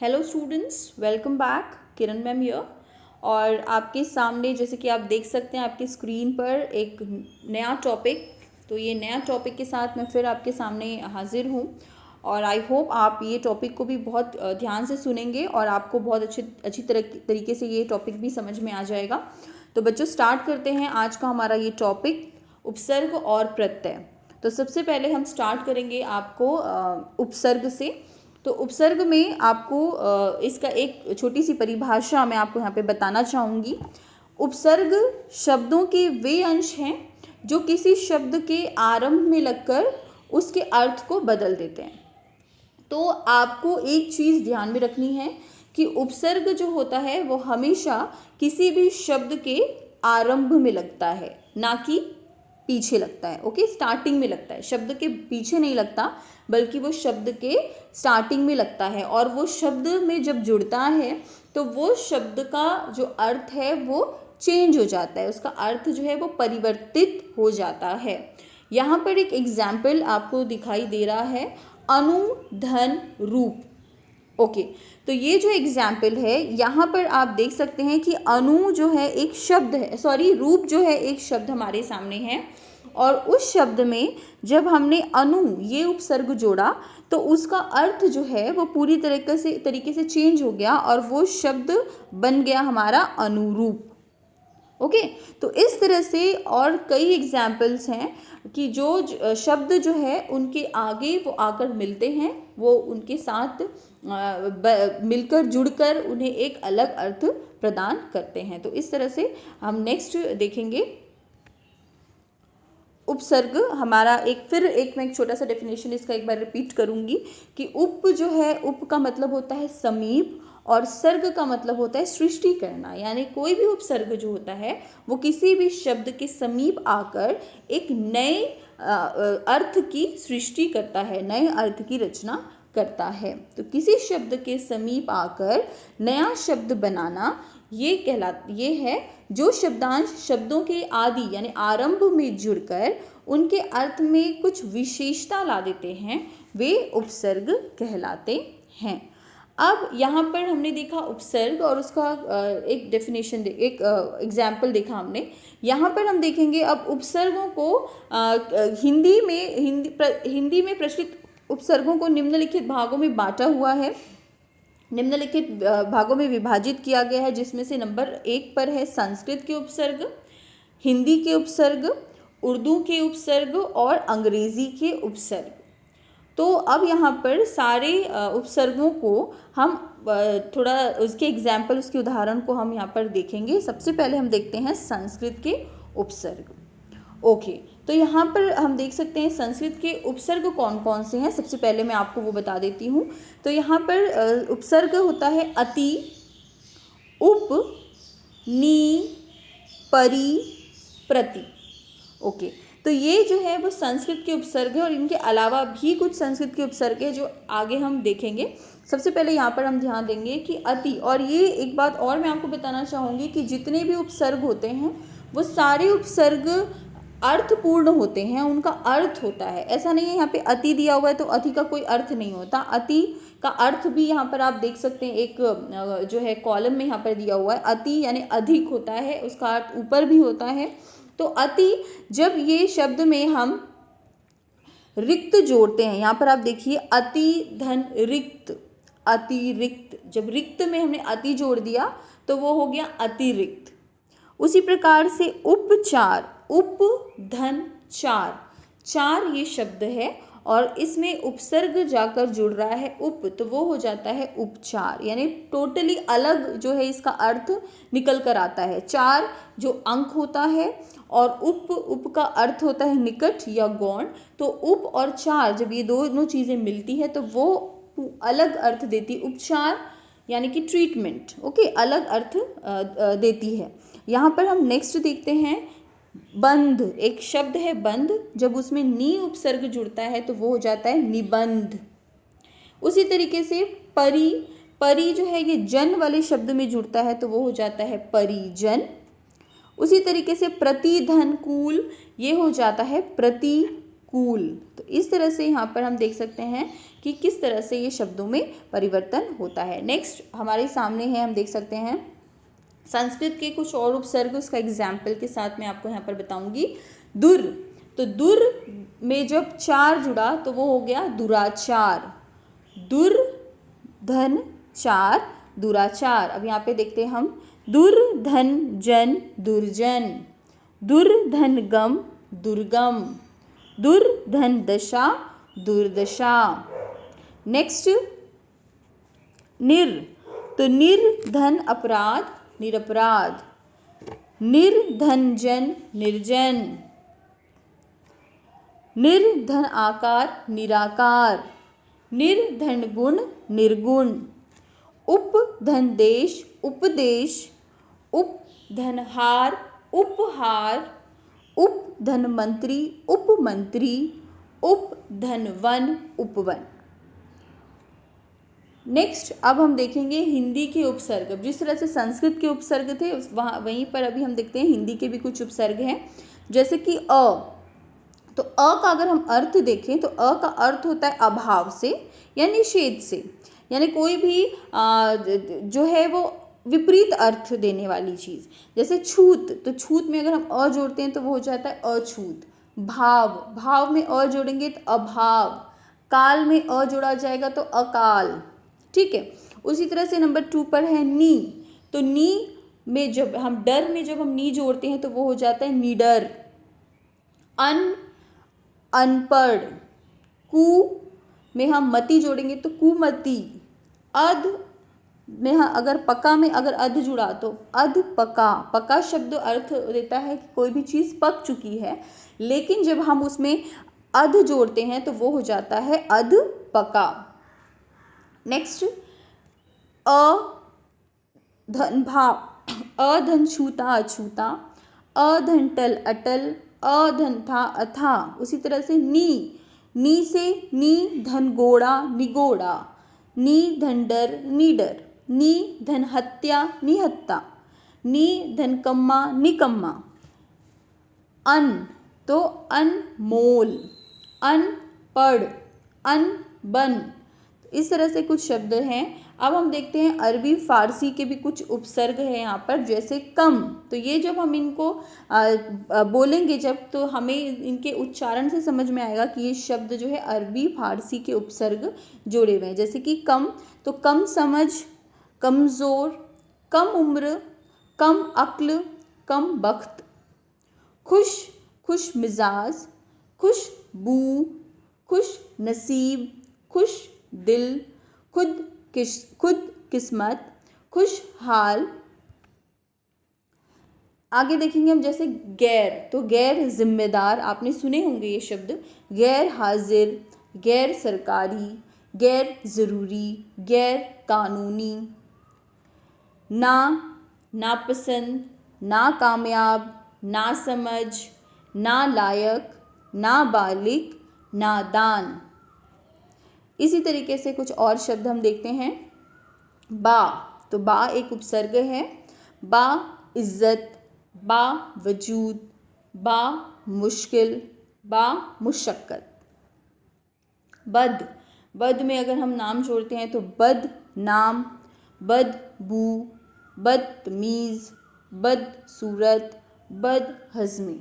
Hello students, welcome back. Kiran ma'am here. और आपके सामने जैसे कि आप देख सकते हैं आपकी स्क्रीन पर एक नया टॉपिक। तो ये नया टॉपिक के साथ मैं फिर आपके सामने हाजिर हूँ और आई होप आप ये टॉपिक को भी बहुत ध्यान से सुनेंगे और आपको बहुत अच्छी तरीके से ये टॉपिक भी समझ में आ जाएगा। तो बच्चों, स्टार्ट करते हैं आज का हमारा ये टॉपिक, उपसर्ग और प्रत्यय। तो सबसे पहले हम स्टार्ट करेंगे आपको उपसर्ग से। तो उपसर्ग में आपको इसका एक छोटी सी परिभाषा मैं आपको यहाँ पे बताना चाहूँगी। उपसर्ग शब्दों के वे अंश हैं जो किसी शब्द के आरंभ में लगकर उसके अर्थ को बदल देते हैं। तो आपको एक चीज़ ध्यान में रखनी है कि उपसर्ग जो होता है वो हमेशा किसी भी शब्द के आरंभ में लगता है, ना कि पीछे लगता है। ओके, स्टार्टिंग में लगता है, शब्द के पीछे नहीं लगता बल्कि वो शब्द के स्टार्टिंग में लगता है। और वो शब्द में जब जुड़ता है तो वो शब्द का जो अर्थ है वो चेंज हो जाता है, उसका अर्थ जो है वो परिवर्तित हो जाता है। यहाँ पर एक एग्जाम्पल आपको दिखाई दे रहा है, अनु, धन, रूप। ओके, तो ये जो एग्जाम्पल है यहाँ पर आप देख सकते हैं कि अनु जो है एक शब्द है, रूप जो है एक शब्द हमारे सामने है। और उस शब्द में जब हमने अनु ये उपसर्ग जोड़ा तो उसका अर्थ जो है वो पूरी तरीके से चेंज हो गया और वो शब्द बन गया हमारा अनुरूप। ओके, तो इस तरह से और कई एग्जाम्पल्स हैं कि जो शब्द जो है उनके आगे वो आकर मिलते हैं, वो उनके साथ मिलकर जुड़कर उन्हें एक अलग अर्थ प्रदान करते हैं। तो इस तरह से हम नेक्स्ट देखेंगे उपसर्ग हमारा। मैं एक छोटा सा डेफिनेशन इसका एक बार रिपीट करूंगी कि उप जो है, उप का मतलब होता है समीप और सर्ग का मतलब होता है सृष्टि करना। यानी कोई भी उपसर्ग जो होता है वो किसी भी शब्द के समीप आकर एक नए अर्थ की सृष्टि करता है, नए अर्थ की रचना करता है। तो किसी शब्द के समीप आकर नया शब्द बनाना ये है जो शब्दांश शब्दों के आदि यानी आरंभ में जुड़कर उनके अर्थ में कुछ विशेषता ला देते हैं, वे उपसर्ग कहलाते हैं। अब यहाँ पर हमने देखा उपसर्ग और उसका एक डेफिनेशन एक एग्जाम्पल देखा हमने। यहाँ पर हम देखेंगे अब उपसर्गों को हिंदी में प्रचलित उपसर्गों को निम्नलिखित भागों में बांटा हुआ है, निम्नलिखित भागों में विभाजित किया गया है, जिसमें से नंबर 1 पर है संस्कृत के उपसर्ग, हिंदी के उपसर्ग, उर्दू के उपसर्ग और अंग्रेजी के उपसर्ग। तो अब यहाँ पर सारे उपसर्गों को हम थोड़ा उसके एग्जाम्पल, उसके उदाहरण को हम यहाँ पर देखेंगे। सबसे पहले हम देखते हैं संस्कृत के उपसर्ग। ओके, तो यहाँ पर हम देख सकते हैं संस्कृत के उपसर्ग कौन कौन से हैं। सबसे पहले मैं आपको वो बता देती हूँ। तो यहाँ पर उपसर्ग होता है अति, उप, नी, परि, प्रति। ओके, तो ये जो है वो संस्कृत के उपसर्ग है और इनके अलावा भी कुछ संस्कृत के उपसर्ग है जो आगे हम देखेंगे। सबसे पहले यहाँ पर हम ध्यान देंगे कि अति, और ये एक बात और मैं आपको बताना चाहूँगी कि जितने भी उपसर्ग होते हैं वो सारे उपसर्ग अर्थपूर्ण होते हैं, उनका अर्थ होता है। ऐसा नहीं है यहाँ पे अति दिया हुआ है तो अति का कोई अर्थ नहीं होता। अति का अर्थ भी यहाँ पर आप देख सकते हैं, एक जो है कॉलम में यहाँ पर दिया हुआ है। अति यानी अधिक होता है, उसका अर्थ ऊपर भी होता है। तो अति, जब ये शब्द में हम रिक्त जोड़ते हैं, यहाँ पर आप देखिए अति, धन, रिक्त, अतिरिक्त। जब रिक्त में हमने अति जोड़ दिया तो वो हो गया अतिरिक्त। उसी प्रकार से उपचार, उप, धन, चार, चार ये शब्द है और इसमें उपसर्ग जाकर जुड़ रहा है उप, तो वो हो जाता है उपचार। यानी टोटली अलग जो है इसका अर्थ निकल कर आता है। चार जो अंक होता है और उप का अर्थ होता है निकट या गौण। तो उप और चार जब ये दोनों चीज़ें मिलती है तो वो अलग अर्थ देती है। उपचार यानी कि ट्रीटमेंट, ओके, अलग अर्थ देती है। यहाँ पर हम नेक्स्ट देखते हैं बंध। एक शब्द है बंध, जब उसमें नी उपसर्ग जुड़ता है तो वो हो जाता है निबंध। उसी तरीके से परि, परि जो है ये जन वाले शब्द में जुड़ता है तो वो हो जाता है परिजन। उसी तरीके से प्रतिधनकूल, ये हो जाता है प्रतिकूल। तो इस तरह से यहाँ पर हम देख सकते हैं कि किस तरह से ये शब्दों में परिवर्तन होता है। नेक्स्ट हमारे सामने है, हम देख सकते हैं संस्कृत के कुछ और उपसर्ग, उसका एग्जाम्पल के साथ मैं आपको यहाँ पर बताऊंगी। दुर, तो दुर में जब चार जुड़ा तो वो हो गया दुराचार। दुर धन चार, दुराचार। अब यहाँ पे देखते हैं हम, दुर धन जन, दुर्जन। दुर धन गम, दुर्गम। दुर धन दशा, दुर्दशा। नेक्स्ट निर, तो निर्धन अपराध, निरपराध। निर्धन जन, निर्जन। निर्धन आकार, निराकार। निर्धन गुण, निर्गुण। उपधन देश, उपदेश। उपधनहार, उपहार। उपधन मंत्री, उपमंत्री। उपधन वन, उपवन। नेक्स्ट अब हम देखेंगे हिंदी के उपसर्ग। अब जिस तरह से संस्कृत के उपसर्ग थे वहाँ वहीं पर अभी हम देखते हैं हिंदी के भी कुछ उपसर्ग हैं। जैसे कि अ, तो अ का अगर हम अर्थ देखें तो अ का अर्थ होता है अभाव से या निषेध से, यानी कोई भी जो है वो विपरीत अर्थ देने वाली चीज़। जैसे छूत, तो छूत में अगर हम अ जोड़ते हैं तो वो हो जाता है अछूत। भाव, भाव में अ जोड़ेंगे तो अभाव। काल में अ जोड़ा जाएगा तो अकाल। ठीक है। उसी तरह से नंबर 2 पर है नी, तो नी में जब हम डर में जब हम नी जोड़ते हैं तो वो हो जाता है निडर। अनपढ़। कु में हम मति जोड़ेंगे तो कुमति। अध में अगर पका में अगर अध जुड़ा तो अध पका। पका शब्द अर्थ देता है कि कोई भी चीज़ पक चुकी है, लेकिन जब हम उसमें अध जोड़ते हैं तो वो हो जाता है अध पका। नेक्स्ट अधन भाव, अधन छूता, अछूता। अधन टल, अटल। अधन था, अथा। उसी तरह से नी से नी धन गोड़ा, निगोड़ा। नी धन डर, निडर। नी धन हत्या, निहत्ता। नी धन कम्मा, निकम्मा। अन, तो अनमोल। अनपढ़, अनबन। इस तरह से कुछ शब्द हैं। अब हम देखते हैं अरबी फारसी के भी कुछ उपसर्ग हैं यहाँ पर, जैसे कम, तो ये जब हम इनको बोलेंगे जब, तो हमें इनके उच्चारण से समझ में आएगा कि ये शब्द जो है अरबी फारसी के उपसर्ग जोड़े हुए हैं। जैसे कि कम, तो कम समझ, कमज़ोर, कम उम्र, कम अक्ल, कम बख्त। खुश, खुश मिजाज, खुशबू, खुश नसीब, खुश दिल, खुद किस्मत, खुशहाल। आगे देखेंगे हम जैसे गैर, तो गैर जिम्मेदार, आपने सुने होंगे ये शब्द। गैर हाजिर, गैर सरकारी, गैर ज़रूरी, गैर कानूनी। नापसंद, नाकामयाब, नासमझ, नालायक, नाबालिग, नादान। इसी तरीके से कुछ और शब्द हम देखते हैं। बा, तो बा एक उपसर्ग है। बा इज्जत, बा वजूद, बा मुश्किल, बा मुशक्कत। बद, बद में अगर हम नाम जोड़ते हैं तो बद नाम, बदबू, बदतमीज़, बदसूरत, बदहज़मी।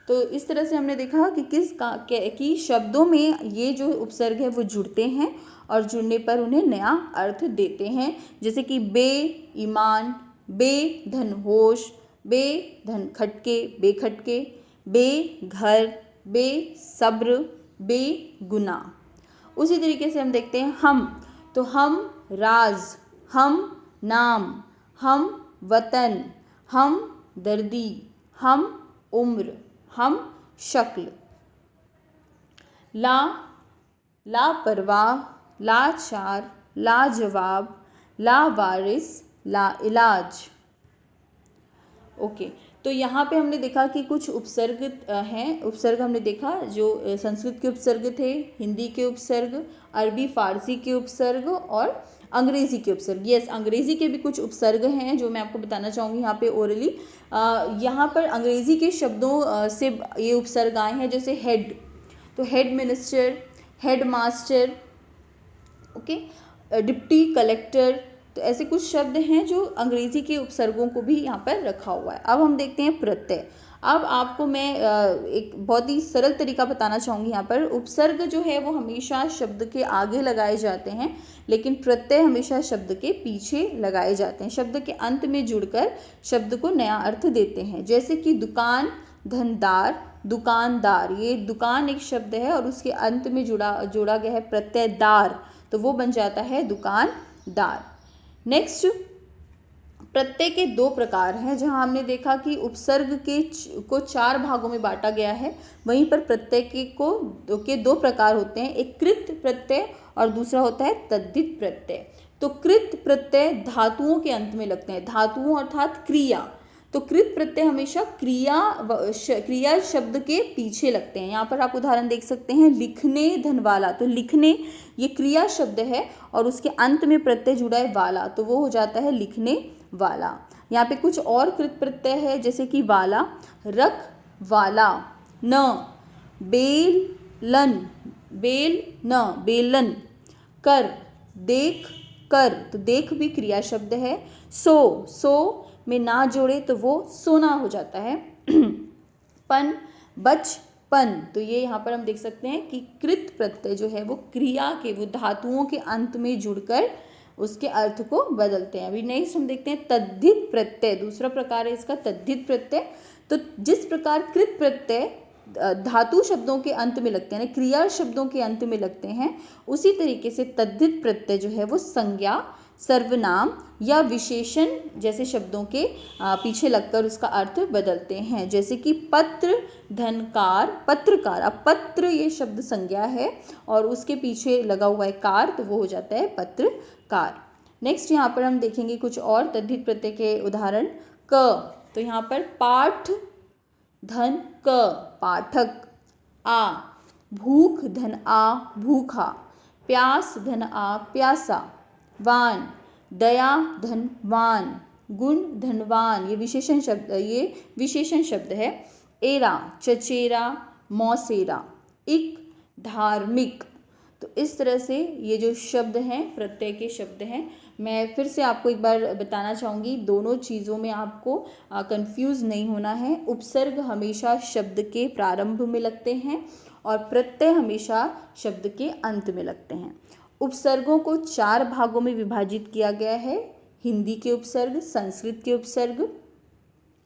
तो इस तरह से हमने देखा कि शब्दों में ये जो उपसर्ग है वो जुड़ते हैं और जुड़ने पर उन्हें नया अर्थ देते हैं। जैसे कि बेईमान, बेधन होश, बेधन खटके, बेखटके, बेघर, बेसब्र, बेगुनाह। उसी तरीके से हम देखते हैं हम, तो हम राज, हम नाम, हम वतन, हम दर्दी, हम उम्र, हम शक्ल। लापरवाह, लाचार, लाजवाब, लावारिस, लाइलाज। ओके, तो यहाँ पे हमने देखा कि कुछ उपसर्ग हैं। उपसर्ग हमने देखा जो संस्कृत के उपसर्ग थे, हिंदी के उपसर्ग, अरबी फारसी के उपसर्ग और अंग्रेज़ी के उपसर्ग। यस, अंग्रेज़ी के भी कुछ उपसर्ग हैं जो मैं आपको बताना चाहूँगी यहाँ पे ओरली। यहाँ पर अंग्रेज़ी के शब्दों से ये उपसर्ग आए हैं, जैसे हेड, तो head minister, head master, okay. Deputy collector, तो ऐसे कुछ शब्द हैं जो अंग्रेजी के उपसर्गों को भी यहाँ पर रखा हुआ है। अब हम देखते हैं प्रत्यय। अब आपको मैं एक बहुत ही सरल तरीका बताना चाहूँगी। यहाँ पर उपसर्ग जो है वो हमेशा शब्द के आगे लगाए जाते हैं, लेकिन प्रत्यय हमेशा शब्द के पीछे लगाए जाते हैं, शब्द के अंत में जुड़कर शब्द को नया अर्थ देते हैं। जैसे कि दुकान, धनदार, दुकानदार, ये दुकान एक शब्द है और उसके अंत में जोड़ा गया है प्रत्यय दार, तो वो बन जाता है दुकानदार। नेक्स्ट, प्रत्यय के दो प्रकार हैं। जहां हमने देखा कि उपसर्ग को 4 भागों में बांटा गया है, वहीं पर प्रत्यय के दो प्रकार होते हैं, एक कृत प्रत्यय और दूसरा होता है तद्धित प्रत्यय। तो कृत प्रत्यय धातुओं के अंत में लगते हैं, धातुओं अर्थात क्रिया। तो कृत प्रत्यय हमेशा क्रिया शब्द के पीछे लगते हैं। यहाँ पर आप उदाहरण देख सकते हैं, लिखने धनवाला, तो लिखने ये क्रिया शब्द है और उसके अंत में प्रत्यय जुड़ा है वाला, तो वो हो जाता है लिखने वाला। यहाँ पे कुछ और कृत प्रत्यय है, जैसे कि वाला, रख वाला, न, बेलन, बेल न, बेलन, कर, देख कर, तो देख भी क्रिया शब्द है। सो में ना जोड़े तो वो सोना हो जाता है। पन, बचपन, तो ये यहाँ पर हम देख सकते हैं कि कृत प्रत्यय जो है वो क्रिया के, वो धातुओं के अंत में जुड़कर उसके अर्थ को बदलते हैं। अभी नेक्स्ट हम देखते हैं तद्धित प्रत्यय, दूसरा प्रकार है इसका तद्धित प्रत्यय। तो जिस प्रकार कृत प्रत्यय धातु शब्दों के अंत में लगते हैं, क्रिया शब्दों के अंत में लगते हैं, उसी तरीके से तद्धित प्रत्यय जो है वो संज्ञा, सर्वनाम या विशेषण जैसे शब्दों के पीछे लगकर उसका अर्थ बदलते हैं। जैसे कि पत्र, धनकार, पत्रकार। अब पत्र ये शब्द संज्ञा है और उसके पीछे लगा हुआ है कार, तो वो हो जाता है पत्रकार। नेक्स्ट यहाँ पर हम देखेंगे कुछ और तद्धित प्रत्यय के उदाहरण। क, तो यहाँ पर पाठ, धन क, पाठक। आ, भूख, धन आ, भूखा। प्यास, धन आ, प्यासा। वान, दया, धनवान। गुण, धनवान, ये विशेषण शब्द है। एरा, चचेरा, मौसेरा। इक, धार्मिक। तो इस तरह से ये जो शब्द हैं प्रत्यय के शब्द हैं। मैं फिर से आपको एक बार बताना चाहूँगी, दोनों चीज़ों में आपको कंफ्यूज नहीं होना है। उपसर्ग हमेशा शब्द के प्रारंभ में लगते हैं और प्रत्यय हमेशा शब्द के अंत में लगते हैं। उपसर्गों को 4 भागों में विभाजित किया गया है, हिंदी के उपसर्ग, संस्कृत के उपसर्ग,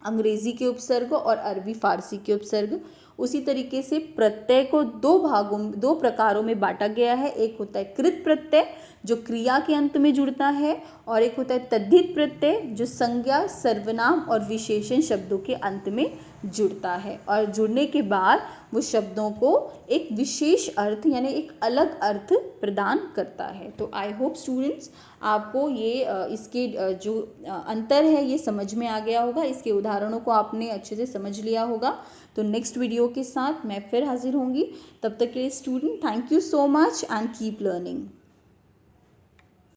अंग्रेजी के उपसर्ग और अरबी फारसी के उपसर्ग। उसी तरीके से प्रत्यय को 2 प्रकारों में बांटा गया है। एक होता है कृत प्रत्यय जो क्रिया के अंत में जुड़ता है, और एक होता है तद्धित प्रत्यय जो संज्ञा, सर्वनाम और विशेषण शब्दों के अंत में जुड़ता है, और जुड़ने के बाद वो शब्दों को एक विशेष अर्थ यानी एक अलग अर्थ प्रदान करता है। तो आई होप स्टूडेंट्स आपको ये इसके जो अंतर है ये समझ में आ गया होगा, इसके उदाहरणों को आपने अच्छे से समझ लिया होगा। तो नेक्स्ट वीडियो के साथ मैं फिर हाजिर होंगी, तब तक के लिए student thank you so much and keep learning.